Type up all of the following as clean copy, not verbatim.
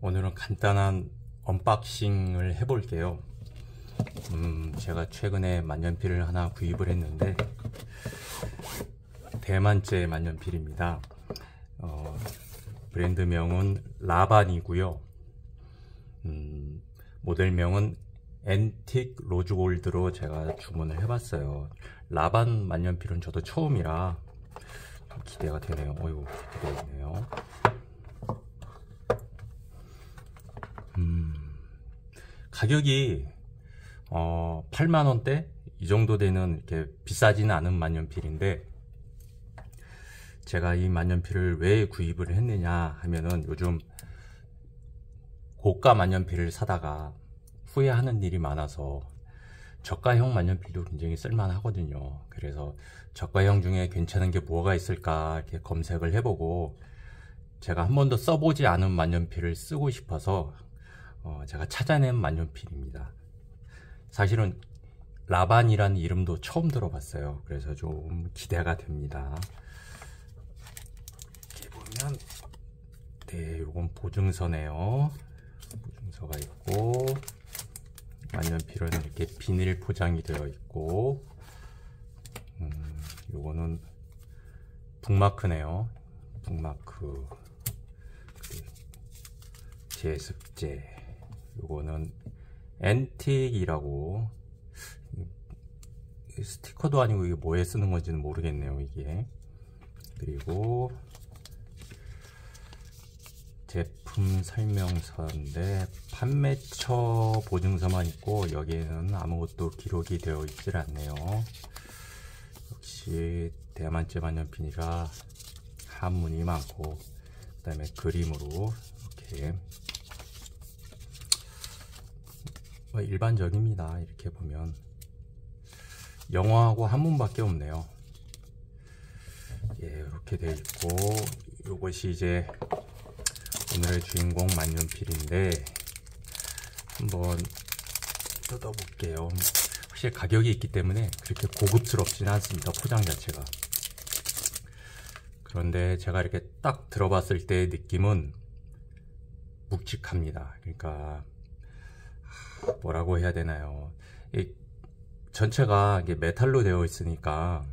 오늘은 간단한 언박싱을 해볼게요. 제가 최근에 만년필을 하나 구입을 했는데 대만제 만년필입니다. 브랜드명은 라반이고요. 모델명은 앤틱 로즈골드로 제가 주문을 해봤어요. 라반 만년필은 저도 처음이라 기대가 되네요. 어이구, 기대되네요. 가격이 8만원대 이 정도 되는 이렇게 비싸지는 않은 만년필인데, 제가 이 만년필을 왜 구입을 했느냐 하면은 요즘 고가 만년필을 사다가 후회하는 일이 많아서 저가형 만년필도 굉장히 쓸만하거든요. 그래서 저가형 중에 괜찮은 게 뭐가 있을까 이렇게 검색을 해보고, 제가 한 번도 써보지 않은 만년필을 쓰고 싶어서 제가 찾아낸 만년필입니다. 사실은 라반이라는 이름도 처음 들어봤어요. 그래서 좀 기대가 됩니다. 이렇게 보면, 네, 이건 보증서네요. 보증서가 있고, 만년필은 이렇게 비닐 포장이 되어 있고, 요거는 북마크네요. 북마크, 제습제. 요거는 앤틱이라고, 스티커도 아니고 이게 뭐에 쓰는 건지는 모르겠네요, 이게. 그리고 제품 설명서인데 판매처 보증서만 있고 여기에는 아무것도 기록이 되어 있질 않네요. 역시 대만제 만년필이라 한문이 많고, 그 다음에 그림으로 이렇게 일반적입니다. 이렇게 보면 영어하고 한문밖에 없네요. 예, 이렇게 되어 있고, 요것이 이제 오늘의 주인공 만년필인데 한번 뜯어볼게요. 확실히 가격이 있기 때문에 그렇게 고급스럽지는 않습니다, 포장 자체가. 그런데 제가 이렇게 딱 들어봤을 때의 느낌은 묵직합니다. 그러니까 뭐라고 해야 되나요? 이 전체가 이게 메탈로 되어 있으니까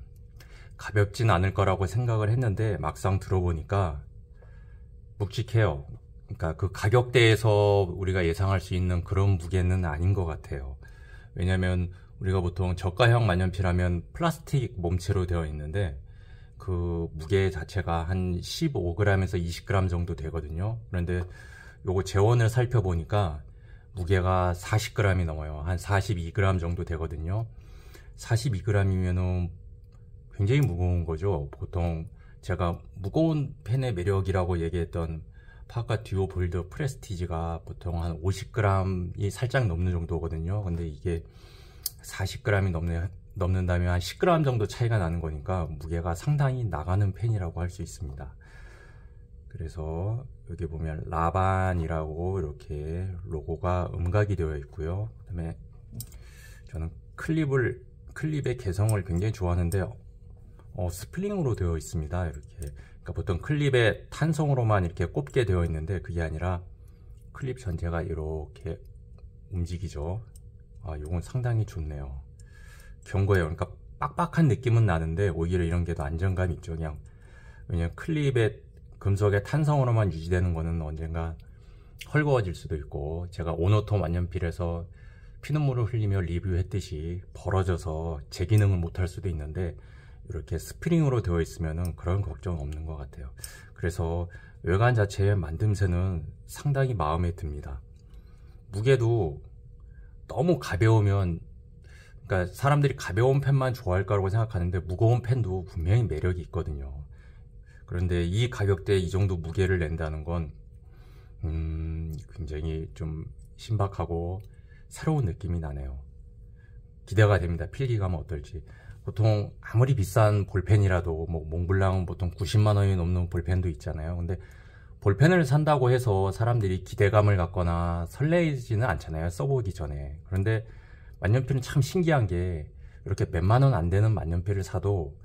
가볍진 않을 거라고 생각을 했는데 막상 들어보니까 묵직해요. 그러니까 그 가격대에서 우리가 예상할 수 있는 그런 무게는 아닌 것 같아요. 왜냐면 우리가 보통 저가형 만년필 하면 플라스틱 몸체로 되어 있는데 그 무게 자체가 한 15g에서 20g 정도 되거든요. 그런데 요거 재원을 살펴보니까 무게가 40g이 넘어요. 한 42g 정도 되거든요. 42g이면은 굉장히 무거운 거죠. 보통 제가 무거운 펜의 매력이라고 얘기했던 파카 듀오 볼드 프레스티지가 보통 한 50g이 살짝 넘는 정도거든요. 근데 이게 40g이 넘는다면 한 10g 정도 차이가 나는 거니까 무게가 상당히 나가는 펜이라고 할 수 있습니다. 그래서 여기 보면 라반이라고 이렇게 로고가 음각이 되어 있고요. 그 다음에 저는 클립의 개성을 굉장히 좋아하는데 스프링으로 되어 있습니다. 이렇게. 그러니까 보통 클립에 탄성으로만 이렇게 꼽게 되어 있는데 그게 아니라 클립 전체가 이렇게 움직이죠. 이건 상당히 좋네요. 견고해요. 그러니까 빡빡한 느낌은 나는데 오히려 이런 게 더 안정감이 있죠. 그냥, 왜냐면 클립에 금속의 탄성으로만 유지되는 거는 언젠가 헐거워질 수도 있고, 제가 오노토 만년필에서 피눈물을 흘리며 리뷰했듯이 벌어져서 제 기능을 못할 수도 있는데 이렇게 스프링으로 되어 있으면 그런 걱정 없는 것 같아요. 그래서 외관 자체의 만듦새는 상당히 마음에 듭니다. 무게도 너무 가벼우면, 그러니까 사람들이 가벼운 펜만 좋아할 거라고 생각하는데 무거운 펜도 분명히 매력이 있거든요. 그런데 이 가격대에 이 정도 무게를 낸다는 건 굉장히 좀 신박하고 새로운 느낌이 나네요. 기대가 됩니다. 필기감은 어떨지. 보통 아무리 비싼 볼펜이라도 뭐 몽블랑은 보통 90만 원이 넘는 볼펜도 있잖아요. 근데 볼펜을 산다고 해서 사람들이 기대감을 갖거나 설레지는 않잖아요, 써보기 전에. 그런데 만년필은 참 신기한 게 이렇게 몇만 원 안 되는 만년필을 사도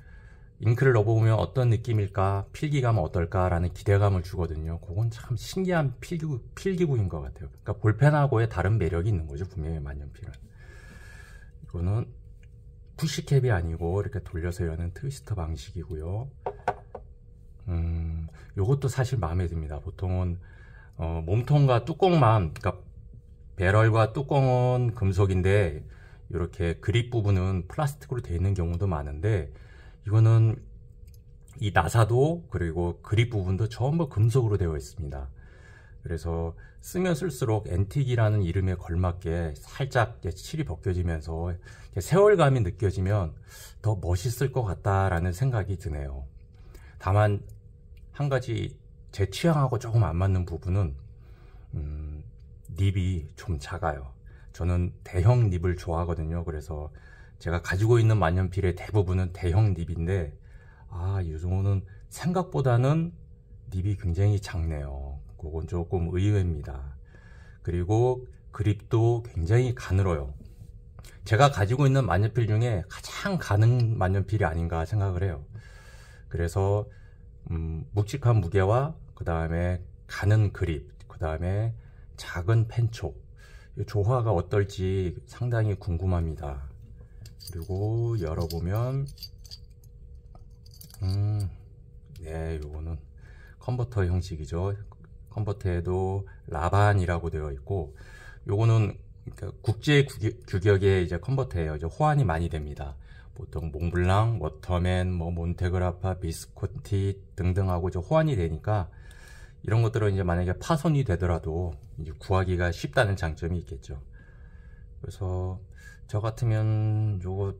잉크를 넣어보면 어떤 느낌일까, 필기감은 어떨까라는 기대감을 주거든요. 그건 참 신기한 필기구인 것 같아요. 그러니까 볼펜하고의 다른 매력이 있는 거죠, 분명히 만년필은. 이거는 푸시캡이 아니고 이렇게 돌려서 여는 트위스터 방식이고요. 요것도 사실 마음에 듭니다. 보통은 몸통과 뚜껑만, 그러니까 배럴과 뚜껑은 금속인데 이렇게 그립 부분은 플라스틱으로 되어 있는 경우도 많은데, 이거는 이 나사도 그리고 그립 부분도 전부 금속으로 되어 있습니다. 그래서 쓰면 쓸수록 앤틱이라는 이름에 걸맞게 살짝 칠이 벗겨지면서 세월감이 느껴지면 더 멋있을 것 같다라는 생각이 드네요. 다만 한 가지 제 취향하고 조금 안 맞는 부분은 닙이 좀 작아요. 저는 대형 닙을 좋아하거든요. 그래서 제가 가지고 있는 만년필의 대부분은 대형 닙인데, 요즘은 생각보다는 닙이 굉장히 작네요. 그건 조금 의외입니다. 그리고 그립도 굉장히 가늘어요. 제가 가지고 있는 만년필 중에 가장 가는 만년필이 아닌가 생각을 해요. 그래서 묵직한 무게와 그 다음에 가는 그립, 그 다음에 작은 펜촉, 이 조화가 어떨지 상당히 궁금합니다. 그리고 열어보면 네, 요거는 컨버터 형식이죠. 컨버터에도 라반이라고 되어 있고, 요거는 국제 규격의 이제 컨버터예요. 이제 호환이 많이 됩니다. 보통 몽블랑, 워터맨, 몬테그라파, 비스콘티 등등하고 이제 호환이 되니까, 이런 것들은 이제 만약에 파손이 되더라도 이제 구하기가 쉽다는 장점이 있겠죠. 그래서 저 같으면 요거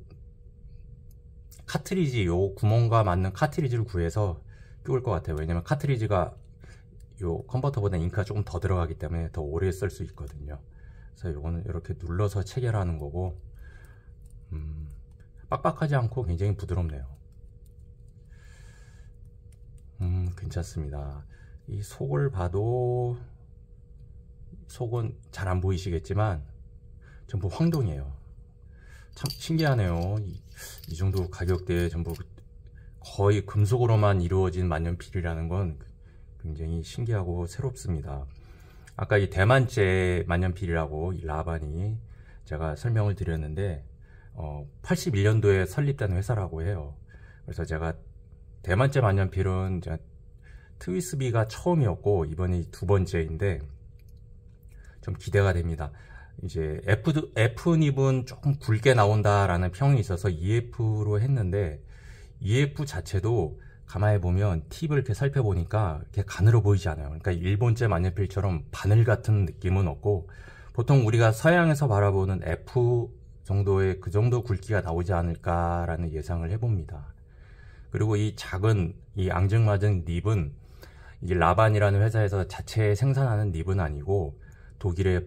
카트리지, 요 구멍과 맞는 카트리지를 구해서 끼울 것 같아요. 왜냐면 카트리지가 요 컨버터보다 잉크가 조금 더 들어가기 때문에 더 오래 쓸 수 있거든요. 그래서 요거는 이렇게 눌러서 체결하는 거고, 빡빡하지 않고 굉장히 부드럽네요. 괜찮습니다. 이 속을 봐도, 속은 잘 안 보이시겠지만 전부 황동이에요. 참 신기하네요. 이 정도 가격대에 전부 거의 금속으로만 이루어진 만년필이라는 건 굉장히 신기하고 새롭습니다. 아까 이 대만제 만년필이라고 이 라반이 제가 설명을 드렸는데 81년도에 설립된 회사라고 해요. 그래서 제가 대만제 만년필은 트위스비가 처음이었고 이번이 두 번째인데 좀 기대가 됩니다. 이제 F닙은 조금 굵게 나온다라는 평이 있어서 EF로 했는데, EF 자체도 가만히 보면 팁을 이렇게 살펴보니까 이렇게 가늘어 보이지 않아요. 그러니까 일본제 만년필처럼 바늘 같은 느낌은 없고, 보통 우리가 서양에서 바라보는 F 정도의 그 정도 굵기가 나오지 않을까라는 예상을 해봅니다. 그리고 이 작은 이 앙증맞은 닙은 이 라반이라는 회사에서 자체 생산하는 닙은 아니고 독일의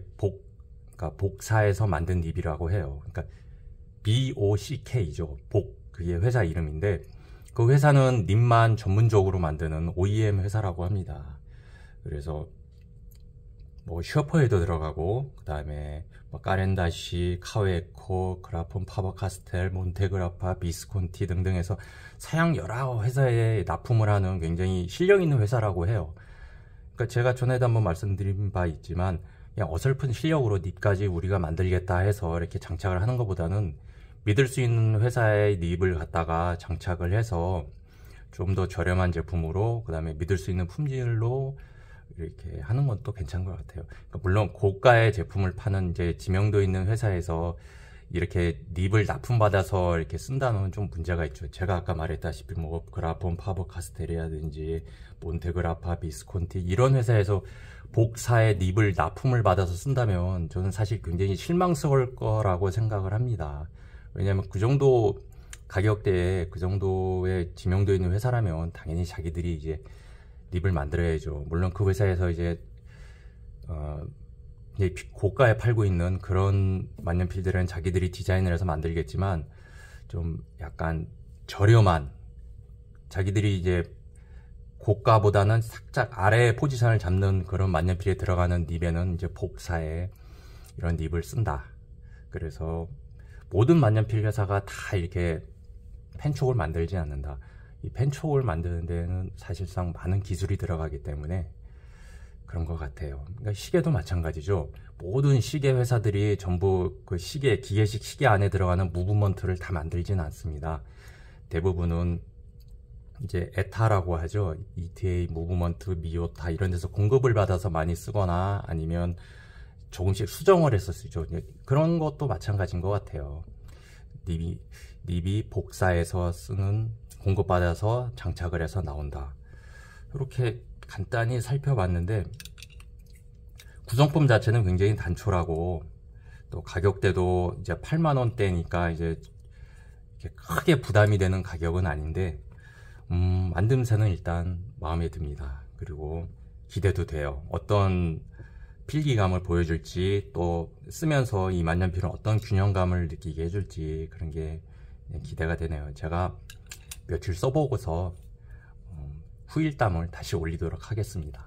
복사에서 만든 닙이라고 해요. 그러니까 BOCK죠. 그게 회사 이름인데, 그 회사는 닙만 전문적으로 만드는 OEM 회사라고 합니다. 그래서 슈퍼에도 들어가고, 그 다음에 까렌다시, 카웨코, 그라폰 파버카스텔, 몬테그라파, 비스콘티 등등해서 서양 여러 회사에 납품을 하는 굉장히 실력 있는 회사라고 해요. 그러니까 제가 전에도 한번 말씀드린 바 있지만, 그냥 어설픈 실력으로 닙까지 우리가 만들겠다 해서 이렇게 장착을 하는 것보다는 믿을 수 있는 회사의 닙을 갖다가 장착을 해서 좀 더 저렴한 제품으로, 그 다음에 믿을 수 있는 품질로 이렇게 하는 건 또 괜찮은 것 같아요. 그러니까 물론 고가의 제품을 파는 이제 지명도 있는 회사에서 이렇게 닙을 납품받아서 이렇게 쓴다는 좀 문제가 있죠. 제가 아까 말했다시피 그라폰 파버카스텔이라든지 몬테그라파, 비스콘티 이런 회사에서 복사의 닙을 납품을 받아서 쓴다면 저는 사실 굉장히 실망스러울 거라고 생각을 합니다. 왜냐하면 그 정도 가격대에 그 정도의 지명도 있는 회사라면 당연히 자기들이 이제 닙을 만들어야죠. 물론 그 회사에서 이제 고가에 팔고 있는 그런 만년필들은 자기들이 디자인을 해서 만들겠지만, 좀 약간 저렴한, 자기들이 이제 고가보다는 살짝 아래의 포지션을 잡는 그런 만년필에 들어가는 닙에는 이제 복사에 이런 닙을 쓴다. 그래서 모든 만년필 회사가 다 이렇게 펜촉을 만들지 않는다. 이 펜촉을 만드는 데는 사실상 많은 기술이 들어가기 때문에 그런 것 같아요. 그러니까 시계도 마찬가지죠. 모든 시계 회사들이 전부 그 시계, 기계식 시계 안에 들어가는 무브먼트를 다 만들진 않습니다. 대부분은 이제 에타라고 하죠. ETA, 무브먼트, 미오타 이런 데서 공급을 받아서 많이 쓰거나 아니면 조금씩 수정을 해서 쓰죠. 그런 것도 마찬가지인 것 같아요. 닙이 복사해서 쓰는, 공급받아서 장착을 해서 나온다. 이렇게 간단히 살펴봤는데 구성품 자체는 굉장히 단촐하고 또 가격대도 이제 8만원대니까 이제 이렇게 크게 부담이 되는 가격은 아닌데 만듦새는 일단 마음에 듭니다. 그리고 기대도 돼요. 어떤 필기감을 보여줄지, 또 쓰면서 이 만년필은 어떤 균형감을 느끼게 해줄지, 그런 게 기대가 되네요. 제가 며칠 써보고서 후일담을 다시 올리도록 하겠습니다.